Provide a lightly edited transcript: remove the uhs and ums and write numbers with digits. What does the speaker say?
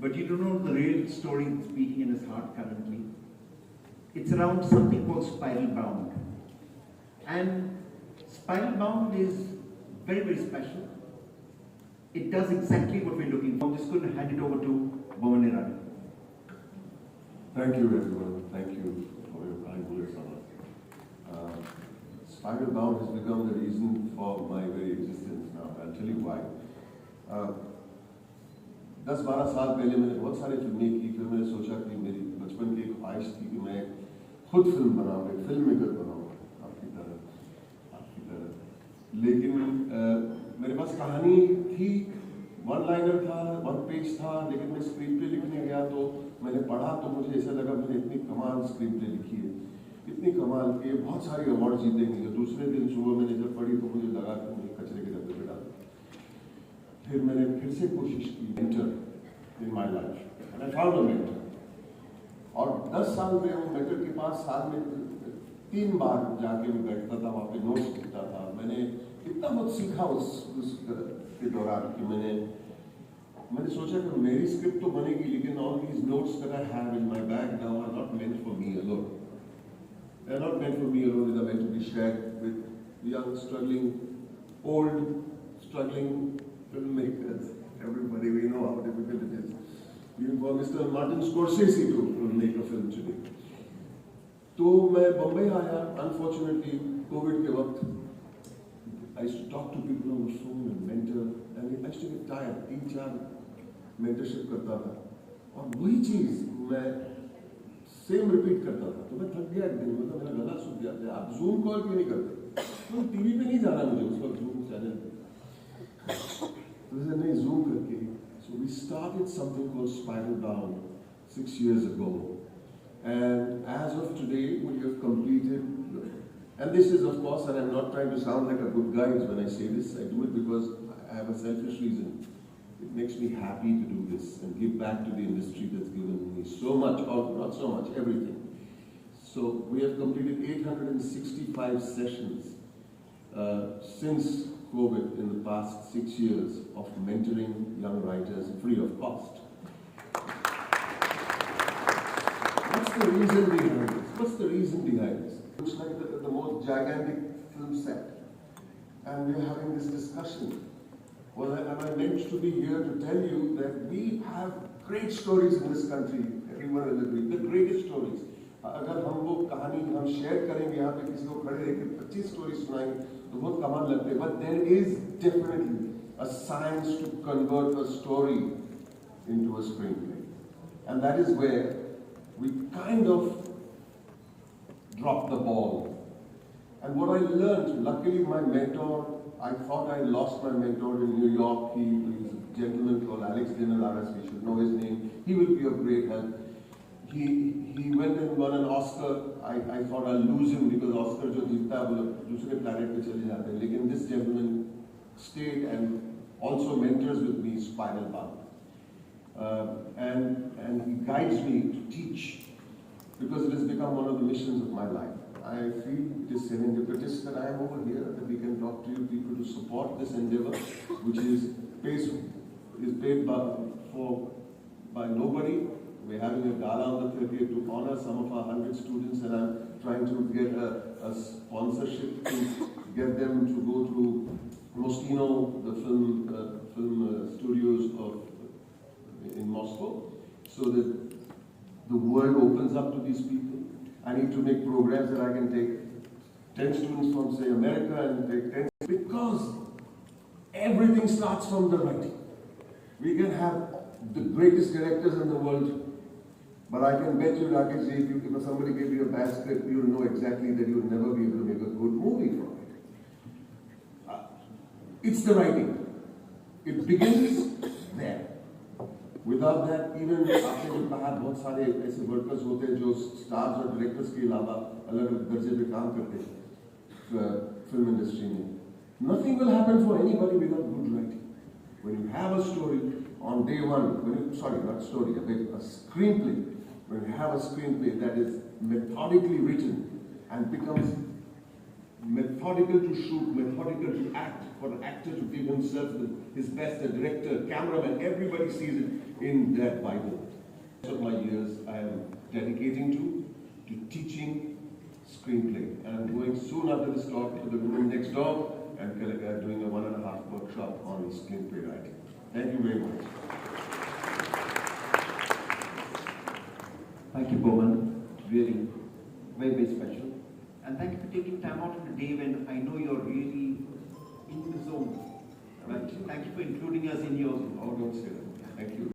but you don't know the real story that's beating in his heart currently. It's around something called Spiral Bound. And Spiral Bound is very, very special. It does exactly what we're looking for. I'm just going to hand it over to Boman Irani. Thank you, everyone. Thank you for your kind words on us. Spiral Bound has become the reason for my very existence now. I'll tell you why. 10-12 साल पहले मैंने बहुत सारी फिल्में की, फिर मैंने सोचा कि मेरी बचपन की एक ख्वाहिश थी कि मैं खुद फिल्म बनाऊँ, एक फिल्म मेकर बनाऊँ आपकी तरह। लेकिन मेरे पास कहानी थी, वन लाइनर था, वन पेज था, लेकिन मैं स्क्रीन प्ले लिखने गया तो मैंने पढ़ा तो मुझे ऐसा लगा मैंने इतनी कमाल स्क्रीन प्ले लिखी है, इतनी कमाल की बहुत सारी अवार्ड जीतेंगी। तो दूसरे दिन सुबह मैंने जब पढ़ी तो मुझे लगा कि मुझे कचरे के डब्बे में डाल। फिर मैंने फिर से कोशिश की, mentor in my life, and I found a mentor. और 10 साल में वो मेंटर के पास साल में 3 बार जाके मैं बैठता था, वहाँ पे नोट्स लिखता था। मैंने इतना बहुत सीखा उस के दौरान कि मैंने सोचा कि मेरी स्क्रिप्ट तो बनेगी, लेकिन all these notes that I have in my bag now are not meant for me alone. They are not meant for me alone. They are meant to be shared with young, struggling, old, struggling filmmakers. Everybody, we know how difficult it is. Even for Mr. Martin Scorsese to make a film today. तो मैं बम्बई आया, unfortunately, COVID के वक्त, I used to talk to people on the phone and mentor, and I used to get tired. 3-4 mentorship करता था, और वही चीज़ मैं सेम रिपीट करता था। तो मैं थक गया एक दिन, मतलब मेरा गला सूख गया था। आप जूम कॉल क्यों नहीं करते? तो टीवी पे नहीं जाना मुझे उस वक्त, जूम चैनल पे। तो नहीं, जूम करके। So we started something called Spiral Bound 6 years ago, and as of today we have completed. And this is, of course, and I'm not trying to sound like a good guy when I say this. I do it because I have a selfish reason. It makes me happy to do this and give back to the industry that's given me so much, or not so much, everything. So we have completed 865 sessions since COVID in the past 6 years of mentoring young writers free of cost. What's the reason behind this? What's the reason behind this? It looks like the most gigantic film set, and we're having this discussion. Well, am I meant to be here to tell you that we have great stories in this country? Everyone will agree, the greatest stories. अगर हम वो कहानी हम share करेंगे यहाँ पे, किसी को खड़े रह के 25 स्टोरी सुनाएंगे तो बहुत कमाल लगते हैं। But there is definitely a science to convert a story into a screenplay, and that is where we kind of dropped the ball. And what I learned, luckily my mentor, I thought I lost my mentor in New York. He's a gentleman called Alex Dinalaras. We should know his name. He will be of great help. He went and won an Oscar. I thought I'll lose him because Oscar जो जीतता है वो दूसरे planet पे चले जाते हैं. लेकिन this gentleman stayed and also mentors with me Spiral Bound. And he guides me to teach because it has become one of the missions of my life. I feel it is serendipitous that I am over here, that we can talk to you people to support this endeavor, which is paid by nobody. We're having a gala on the 30th to honor some of our 100 students, and I'm trying to get a sponsorship to get them to go to Moschino, the film studios in Moscow, so that the world opens up to these people. I need to make programs that I can take 10 students from, say, America and take 10, because everything starts from the writing. We can have the greatest directors in the world, but I can bet you, Rakesh, if somebody gave you a bad script, you'll know exactly that you'll never be able to make a good movie from it. It's the writing. It begins there. Without that, even आपने जो कहा, बहुत सारे ऐसे workers होते हैं जो stars और डायरेक्टर्स के अलावा अलग अलग दर्जे पे काम करते हैं फिल्म इंडस्ट्री में. Nothing will happen for anybody without good writing. When you have a story on day one, not story, a screenplay. When you have a screenplay that is methodically written and becomes methodical to shoot, methodical to act, for an actor to give himself his best, a director, cameraman, everybody sees it in that Bible. Most of my years I am dedicating to teaching screenplay. And I'm going soon after this talk to the room next door and doing a 1.5 workshop on screenplay writing. Thank you very much. Thank you, Boman. Really very, very special. And thank you for taking time out on a day when I know you're really in the zone. Right? Thank you for including us in your zone. Oh, don't say that. Thank you.